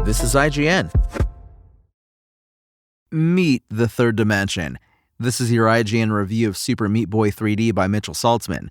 This is IGN. Meet the Third Dimension. This is your IGN review of Super Meat Boy 3D by Mitchell Saltzman.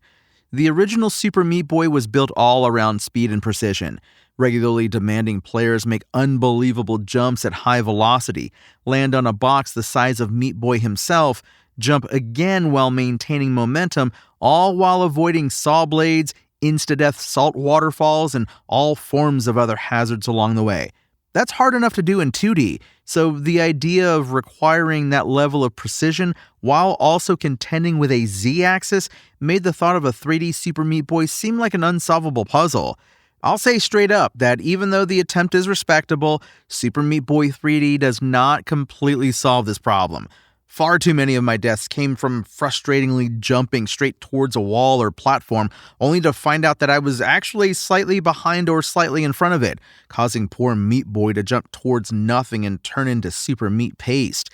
The original Super Meat Boy was built all around speed and precision, regularly demanding players make unbelievable jumps at high velocity, land on a box the size of Meat Boy himself, jump again while maintaining momentum, all while avoiding saw blades, insta-death salt waterfalls, and all forms of other hazards along the way. That's hard enough to do in 2D, so the idea of requiring that level of precision while also contending with a Z-axis made the thought of a 3D Super Meat Boy seem like an unsolvable puzzle. I'll say straight up that even though the attempt is respectable, Super Meat Boy 3D does not completely solve this problem. Far too many of my deaths came from frustratingly jumping straight towards a wall or platform, only to find out that I was actually slightly behind or slightly in front of it, causing poor Meat Boy to jump towards nothing and turn into super meat paste.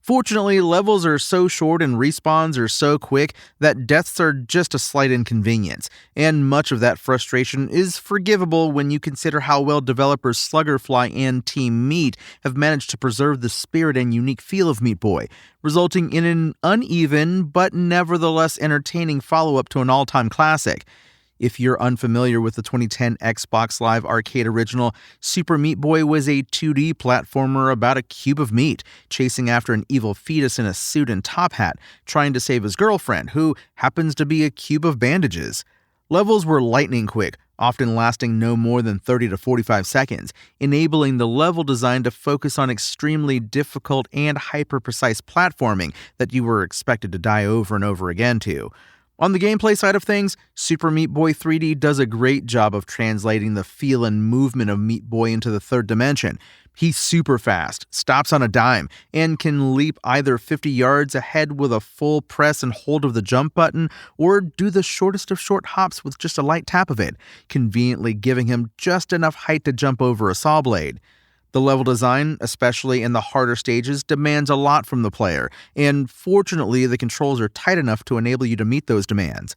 Fortunately, levels are so short and respawns are so quick that deaths are just a slight inconvenience, and much of that frustration is forgivable when you consider how well developers Sluggerfly and Team Meat have managed to preserve the spirit and unique feel of Meat Boy, resulting in an uneven but nevertheless entertaining follow-up to an all-time classic. If you're unfamiliar with the 2010 Xbox Live Arcade original, Super Meat Boy was a 2D platformer about a cube of meat, chasing after an evil fetus in a suit and top hat, trying to save his girlfriend, who happens to be a cube of bandages. Levels were lightning quick, often lasting no more than 30 to 45 seconds, enabling the level design to focus on extremely difficult and hyper-precise platforming that you were expected to die over and over again to. On the gameplay side of things, Super Meat Boy 3D does a great job of translating the feel and movement of Meat Boy into the third dimension. He's super fast, stops on a dime, and can leap either 50 yards ahead with a full press and hold of the jump button, or do the shortest of short hops with just a light tap of it, conveniently giving him just enough height to jump over a saw blade. The level design, especially in the harder stages, demands a lot from the player, and fortunately the controls are tight enough to enable you to meet those demands.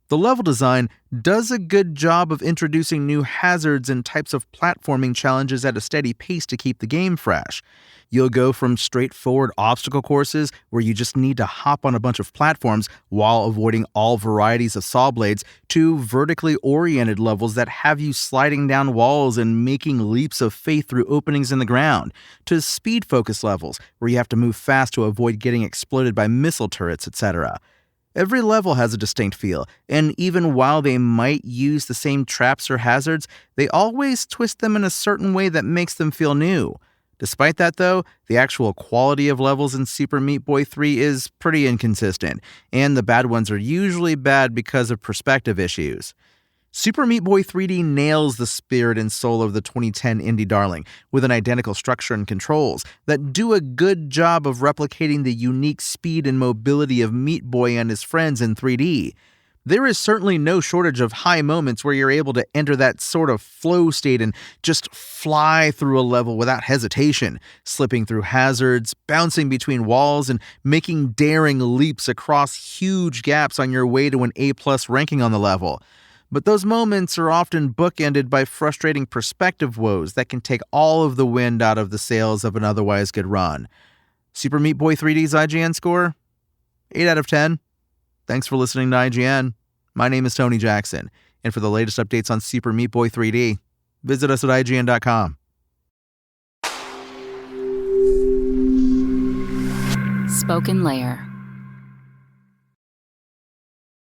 The level design does a good job of introducing new hazards and types of platforming challenges at a steady pace to keep the game fresh. You'll go from straightforward obstacle courses where you just need to hop on a bunch of platforms while avoiding all varieties of saw blades to vertically oriented levels that have you sliding down walls and making leaps of faith through openings in the ground, to speed focus levels where you have to move fast to avoid getting exploded by missile turrets, etc. Every level has a distinct feel, and even while they might use the same traps or hazards, they always twist them in a certain way that makes them feel new. Despite that though, the actual quality of levels in Super Meat Boy 3 is pretty inconsistent, and the bad ones are usually bad because of perspective issues. Super Meat Boy 3D nails the spirit and soul of the 2010 indie darling, with an identical structure and controls that do a good job of replicating the unique speed and mobility of Meat Boy and his friends in 3D. There is certainly no shortage of high moments where you're able to enter that sort of flow state and just fly through a level without hesitation, slipping through hazards, bouncing between walls, and making daring leaps across huge gaps on your way to an A+ ranking on the level. But those moments are often bookended by frustrating perspective woes that can take all of the wind out of the sails of an otherwise good run. Super Meat Boy 3D's IGN score? 8 out of 10. Thanks for listening to IGN. My name is Tony Jackson, and for the latest updates on Super Meat Boy 3D, visit us at IGN.com. Spoken Layer.